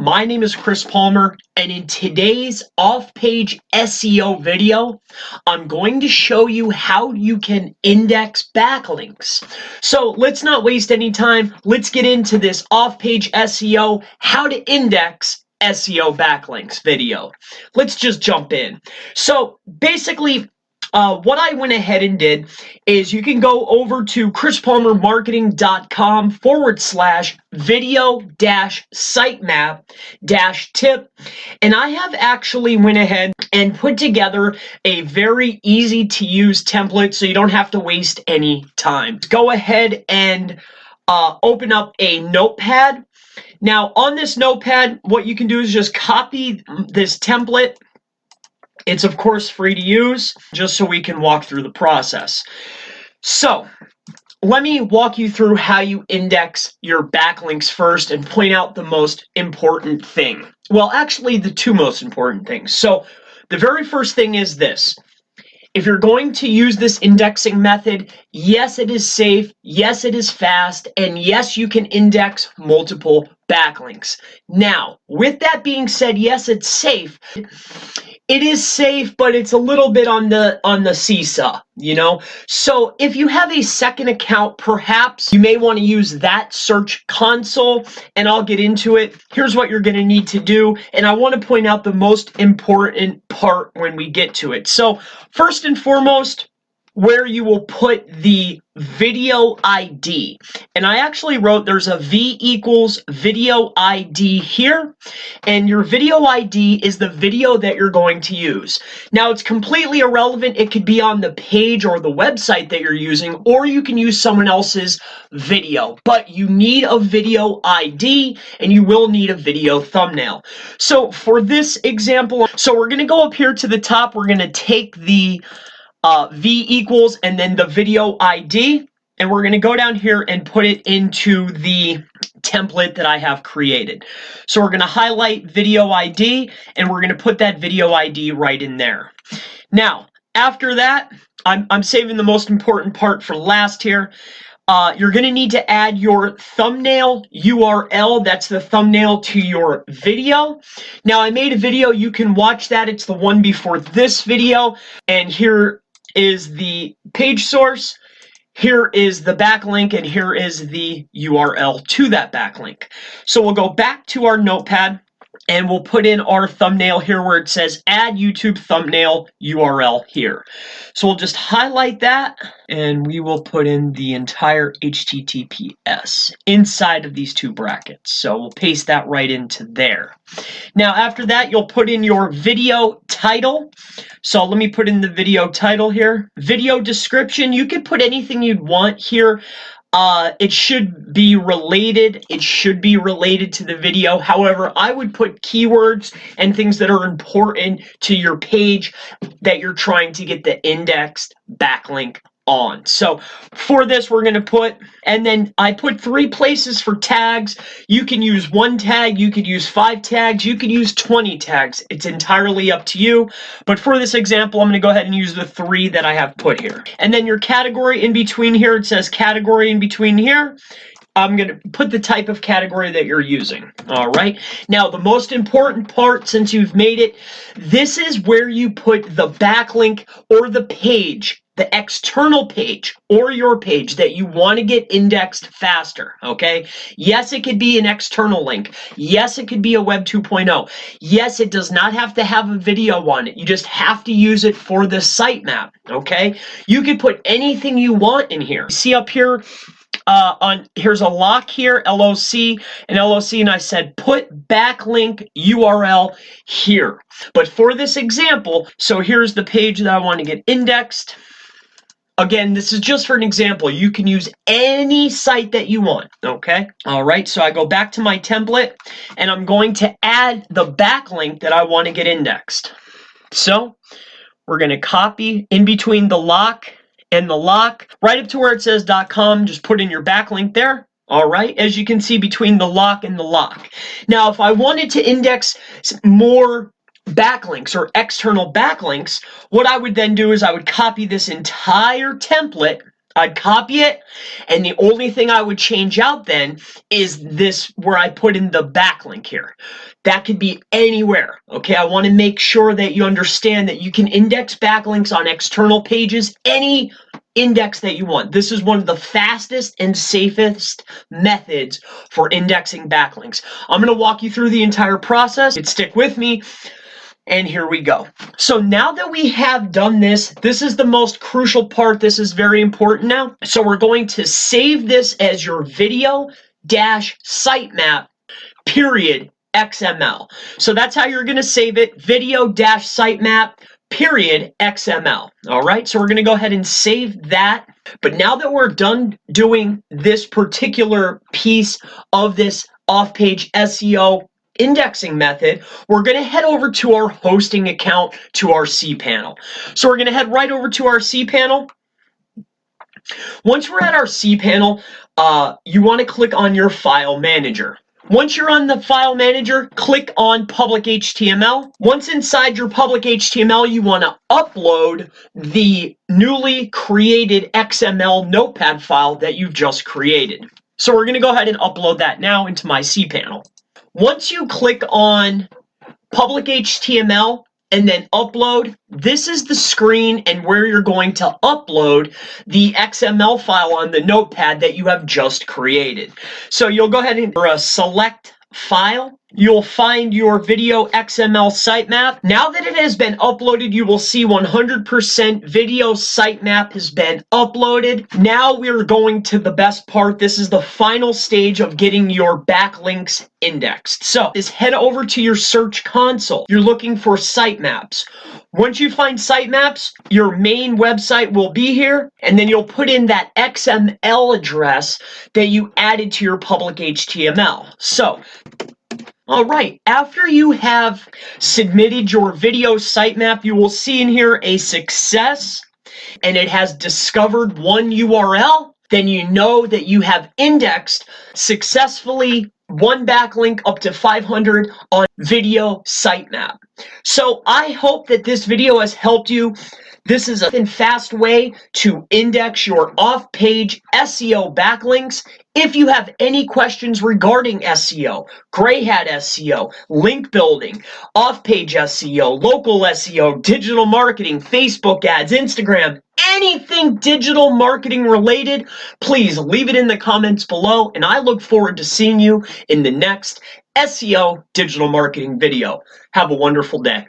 My name is Chris Palmer, and in today's off-page SEO video, I'm going to show you how you can index backlinks. So let's not waste any time. Let's get into this off-page SEO, how to index SEO backlinks video. Let's just jump in. So basically, what I went ahead and did is you can go over to chrispalmermarketing.com/video-sitemap-tip, and I have actually went ahead and put together a very easy to use template so you don't have to waste any time. Go ahead and open up a notepad. Now on this notepad, what you can do is just copy this template. It's of course free to use, just so we can walk through the process. So let me walk you through how you index your backlinks first and point out the most important thing. Well, actually the two most important things. So the very first thing is this. If you're going to use this indexing method, yes, it is safe, yes, it is fast, and yes, you can index multiple backlinks. Now, with that being said, yes, it's safe. It is safe, but it's a little bit on the seesaw, you know? So if you have a second account, perhaps you may want to use that search console, and I'll get into it. Here's what you're going to need to do, and I want to point out the most important part when we get to it. So first and foremost, where you will put the video ID. And I actually wrote there's a V equals video ID here, and your video ID is the video that you're going to use. Now it's completely irrelevant. It could be on the page or the website that you're using, or you can use someone else's video, but you need a video ID and you will need a video thumbnail. So for this example, so we're going to go up here to the top. We're going to take the V equals and then the video ID, and we're going to go down here and put it into the template that I have created. So we're going to highlight video ID and we're going to put that video ID right in there. Now, after that, I'm saving the most important part for last here. You're going to need to add your thumbnail URL. That's the thumbnail to your video. Now, I made a video. You can watch that. It's the one before this video. And here is the page source. Here is the backlink, and here is the URL to that backlink. So we'll go back to our notepad and we'll put in our thumbnail here where it says add YouTube thumbnail URL here. So we'll just highlight that and we will put in the entire HTTPS inside of these two brackets. So we'll paste that right into there. Now after that, you'll put in your video title. So let me put in the video title here. Video description, you can put anything you'd want here. It should be related. It should be related to the video. However, I would put keywords and things that are important to your page that you're trying to get the indexed backlink on. So for this, we're going to put, and then I put 3 places for tags. You can use 1 tag, you could use 5 tags, you could use 20 tags. It's entirely up to you. But for this example, I'm going to go ahead and use the 3 that I have put here. And then your category in between here, it says category in between here. I'm going to put the type of category that you're using. All right. Now, the most important part, since you've made it, this is where you put the backlink or the page, the external page or your page that you want to get indexed faster, okay? Yes, it could be an external link. Yes, it could be a Web 2.0. Yes, it does not have to have a video on it. You just have to use it for the sitemap, okay? You could put anything you want in here. See up here, here's a lock here, LOC, and I said put backlink URL here. But for this example, so here's the page that I want to get indexed. Again, this is just for an example. You can use any site that you want, okay? All right, so I go back to my template, and I'm going to add the backlink that I want to get indexed. So we're going to copy in between the lock and the lock, right up to where it says .com, just put in your backlink there. All right, as you can see between the lock and the lock. Now, if I wanted to index more backlinks or external backlinks, what I would then do is I would copy this entire template, I'd copy it, and the only thing I would change out then is this where I put in the backlink here. That could be anywhere, okay? I want to make sure that you understand that you can index backlinks on external pages, any index that you want. This is one of the fastest and safest methods for indexing backlinks. I'm going to walk you through the entire process. Stick with me. And here we go. So now that we have done this, this is the most crucial part. This is very important now. So we're going to save this as your video-sitemap period XML. So that's how you're going to save it, video-sitemap period XML. All right, so we're going to go ahead and save that. But now that we're done doing this particular piece of this off-page SEO indexing method, we're going to head over to our hosting account, to our cPanel. So we're going to head right over to our cPanel. Once we're at our cPanel, you want to click on your file manager. Once you're on the file manager, click on public HTML. Once inside your public HTML, you want to upload the newly created XML notepad file that you've just created. So we're going to go ahead and upload that now into my cPanel. Once you click on public HTML and then upload, this is the screen and where you're going to upload the XML file on the notepad that you have just created. So you'll go ahead and select File. You'll find your video XML sitemap. Now that it has been uploaded, you will see 100% video sitemap has been uploaded. Now we're going to the best part. This is the final stage of getting your backlinks indexed. So just head over to your search console. You're looking for sitemaps. Once you find sitemaps, your main website will be here, and then you'll put in that XML address that you added to your public HTML. So all right, after you have submitted your video sitemap, you will see in here a success, and it has discovered one URL. Then you know that you have indexed successfully one backlink up to 500 on video sitemap. So I hope that this video has helped you. This is a fast way to index your off-page SEO backlinks. If you have any questions regarding SEO, gray hat SEO, link building, off-page SEO, local SEO, digital marketing, Facebook ads, Instagram, anything digital marketing related, please leave it in the comments below, and I look forward to seeing you in the next SEO digital marketing video. Have a wonderful day.